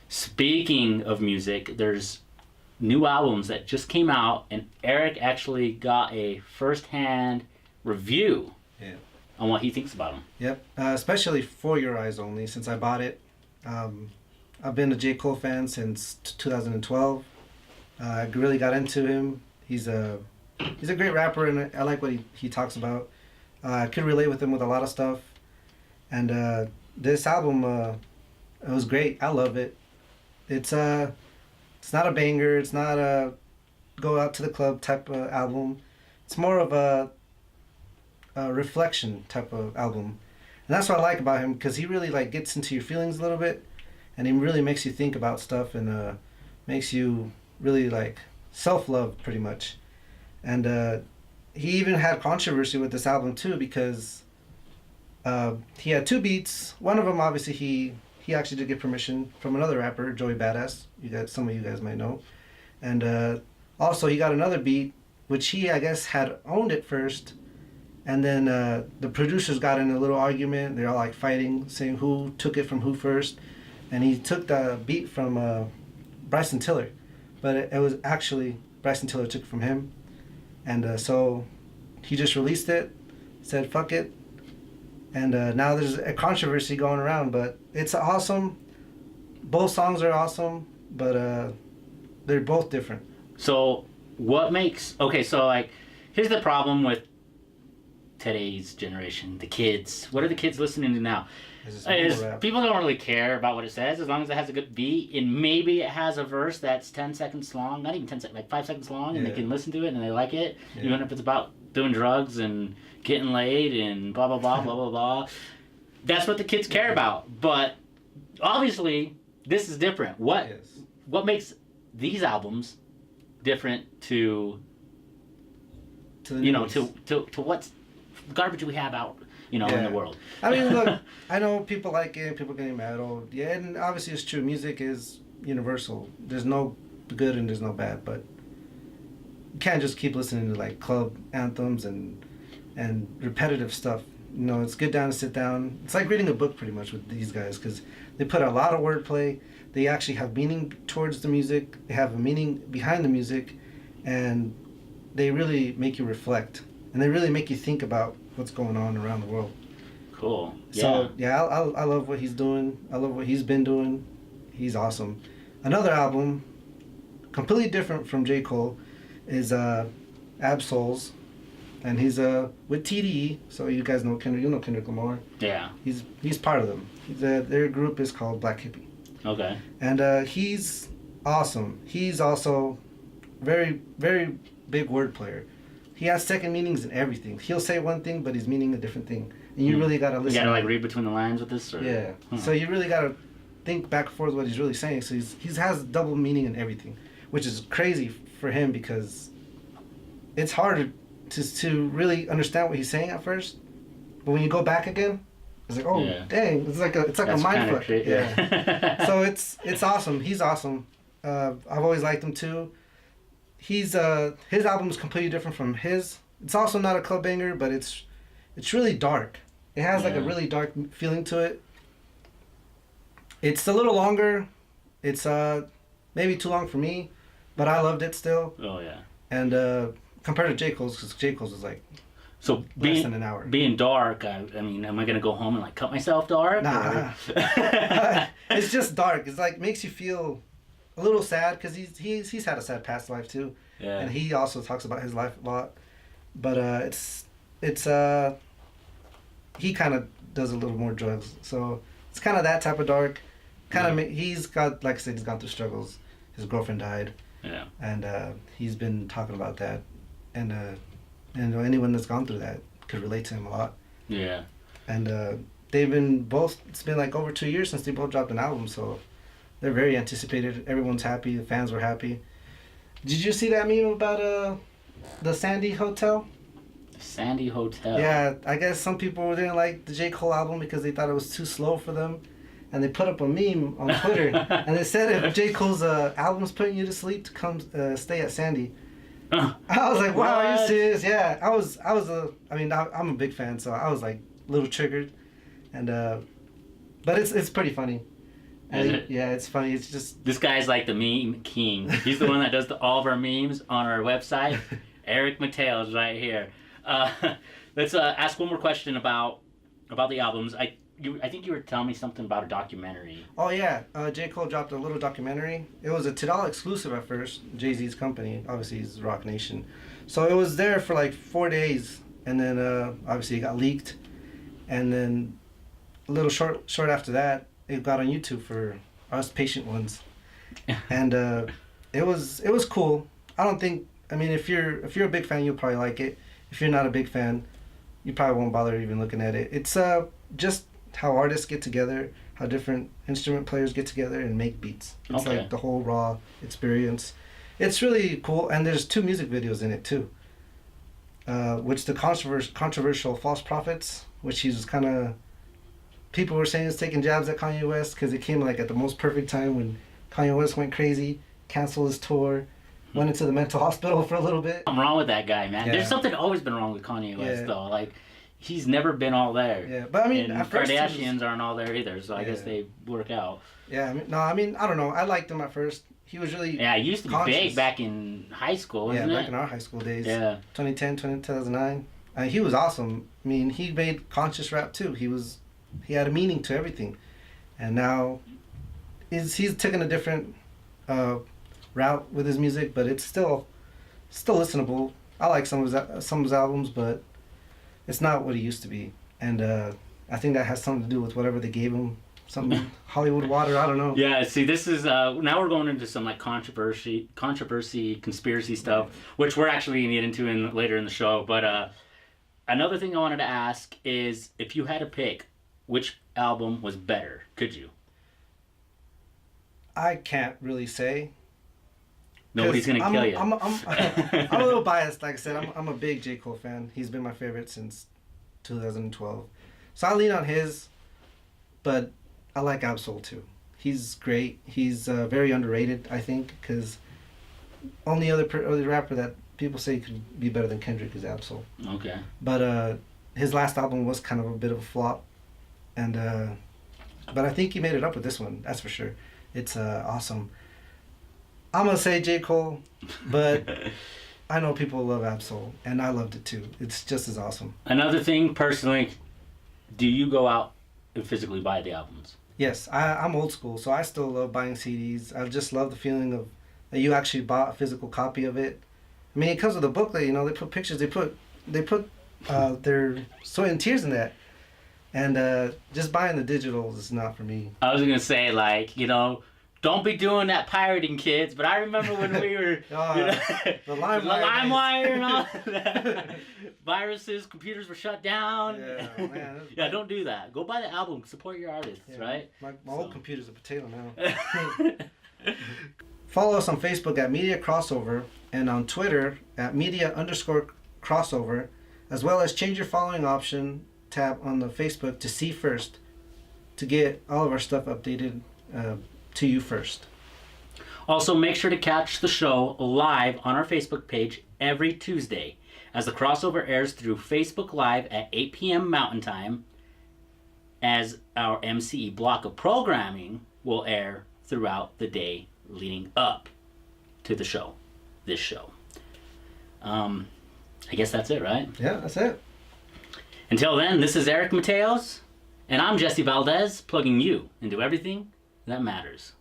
Speaking of music, there's new albums that just came out, and Eric actually got a first-hand review Yeah. on what he thinks about them. Yep. Especially For Your Eyes Only, since I bought it. I've been a J. Cole fan since 2012. I really got into him. He's a great rapper, and I like what he talks about. I could relate with him with a lot of stuff. And this album, it was great. I love it. It's not a banger. It's not a go out to the club type of album. It's more of a reflection type of album, and that's what I like about him, because he really like gets into your feelings a little bit, and he really makes you think about stuff, and makes you really like self-love pretty much. And he even had controversy with this album too, because he had two beats. One of them, obviously, he actually did get permission from another rapper, Joey Badass. Some of you guys might know. And also he got another beat, which he, I guess, had owned it first. And then the producers got in a little argument. They're all like fighting, saying who took it from who first. And he took the beat from Bryson Tiller. But it was actually Bryson Tiller took it from him. And so he just released it, said fuck it. And now there's a controversy going around, but it's awesome. Both songs are awesome, but they're both different. So what makes... Okay, so like, here's the problem with today's generation, the kids. What are the kids listening to now? People don't really care about what it says, as long as it has a good beat, and maybe it has a verse that's 10 seconds long, not even 10 seconds, like 5 seconds long, and they can listen to it and they like it, even if it's about doing drugs and getting laid and blah blah blah blah blah blah. That's what the kids care about. But obviously this is different. What makes these albums different to what's garbage we have out in the world? I mean, look, I know people like it, people getting mad. And obviously it's true, music is universal. There's no good and there's no bad, but you can't just keep listening to like club anthems and repetitive stuff. It's good to sit down. It's like reading a book pretty much with these guys, because they put a lot of wordplay. They actually have meaning towards the music. They have a meaning behind the music, and they really make you reflect, and they really make you think about what's going on around the world. Cool. Yeah. So yeah, I love what he's doing. I love what he's been doing. He's awesome. Another album, completely different from J. Cole, is Ab-Soul's, and he's with TDE. So you guys know Kendrick Lamar. Yeah. He's part of them. Their group is called Black Hippie. Okay. And he's awesome. He's also very, very big word player. He has second meanings in everything. He'll say one thing, but he's meaning a different thing. And you really gotta listen. You gotta like read between the lines with this, or? Yeah. So you really gotta think back and forth what he's really saying. So he has double meaning in everything, which is crazy for him, because it's hard to really understand what he's saying at first. But when you go back again, it's like, dang, it's like a mind fuck. Yeah. So it's awesome. He's awesome. I've always liked him too. His album is completely different from his. It's also not a club banger, but it's really dark. It has like a really dark feeling to it. It's a little longer. It's maybe too long for me, but I loved it still. Oh yeah. And compared to J. Cole's, because J. Cole's is like less than an hour. Being dark, I mean, am I gonna go home and like cut myself dark? Nah. It's just dark. It's like makes you feel a little sad, because he's had a sad past life too. Yeah. And he also talks about his life a lot. But he kind of does a little more drugs. So it's kind of that type of dark. He's got, like I said, he's gone through struggles. His girlfriend died. Yeah. And he's been talking about that. And anyone that's gone through that could relate to him a lot. Yeah. And they've been both, it's been like over 2 years since they both dropped an album, so they're very anticipated. Everyone's happy. The fans were happy. Did you see that meme about the Sandy Hotel? Sandy Hotel. Yeah, I guess some people didn't like the J. Cole album because they thought it was too slow for them. And they put up a meme on Twitter. And they said if J. Cole's album's putting you to sleep, to come stay at Sandy. I was like, wow, are you serious? Yeah, I'm a big fan, so I was like a little triggered. And but it's pretty funny. Yeah, it's funny. It's just this guy's like the meme king. He's the one that does all of our memes on our website. Erick Matoes right here. Let's ask one more question about the albums. I think you were telling me something about a documentary. Oh yeah, J. Cole dropped a little documentary. It was a Tidal exclusive at first. Jay-Z's company, obviously he's Rock Nation, so it was there for like 4 days, and then obviously it got leaked, and then a little short after that, it got on YouTube for us patient ones, and it was cool. I mean, if you're a big fan, you'll probably like it. If you're not a big fan, you probably won't bother even looking at it. It's just how artists get together, how different instrument players get together and make beats. It's like the whole raw experience. It's really cool, and there's 2 music videos in it too. Which the controversial False Prophets, which he's kind of, people were saying is taking jabs at Kanye West because it came like at the most perfect time when Kanye West went crazy, canceled his tour, went into the mental hospital for a little bit. I'm wrong with that guy, man. Yeah. There's something always been wrong with Kanye West, though. Like, he's never been all there. Yeah, but I mean, and at first Kardashians aren't all there either, so I guess they work out. Yeah, I mean, I don't know. I liked him at first. He was really he used to be big back in high school, wasn't it? Yeah, back in our high school days. Yeah. 2010, 2009. He was awesome. I mean, he made conscious rap too. He had a meaning to everything, and now he's taken a different route with his music, but it's still listenable. I like some of his albums, but it's not what he used to be, and I think that has something to do with whatever they gave him. Some Hollywood water, I don't know. Yeah, see, this is now we're going into some like controversy, conspiracy stuff, which we're actually gonna get into later in the show. But another thing I wanted to ask is, if you had to pick, which album was better? Could you? I can't really say. Nobody's gonna kill you. I'm a little biased. Like I said, I'm a big J. Cole fan. He's been my favorite since 2012, so I lean on his. But I like Absol too. He's great. He's very underrated, I think, because only other rapper that people say could be better than Kendrick is Absol. Okay. But his last album was kind of a bit of a flop, and but I think he made it up with this one. That's for sure. It's awesome. I'm gonna say J. Cole, but I know people love Absol, and I loved it too. It's just as awesome. Another thing, personally, do you go out and physically buy the albums? Yes, I'm old school, so I still love buying CDs. I just love the feeling of that you actually bought a physical copy of it. I mean, it comes with a booklet. You know, they put pictures. They put their sweat and tears in that. And just buying the digitals is not for me. I was gonna say, like, don't be doing that pirating, kids. But I remember when we were the LimeWire and all that. Viruses, computers were shut down. Yeah, man. Yeah, don't do that. Go buy the album. Support your artists, right? My old computer's a potato now. Follow us on Facebook at Media Crossover and on Twitter at Media_Crossover, as well as change your following option tab on the Facebook to see first, to get all of our stuff updated to you first. Also, make sure to catch the show live on our Facebook page every Tuesday, as the crossover airs through Facebook Live at 8 p.m. Mountain Time, as our MCE block of programming will air throughout the day leading up to the show, this show. I guess that's it, right? Yeah, that's it. Until then, this is Erick Matoes, and I'm Jesse Valdez, plugging you into everything that matters.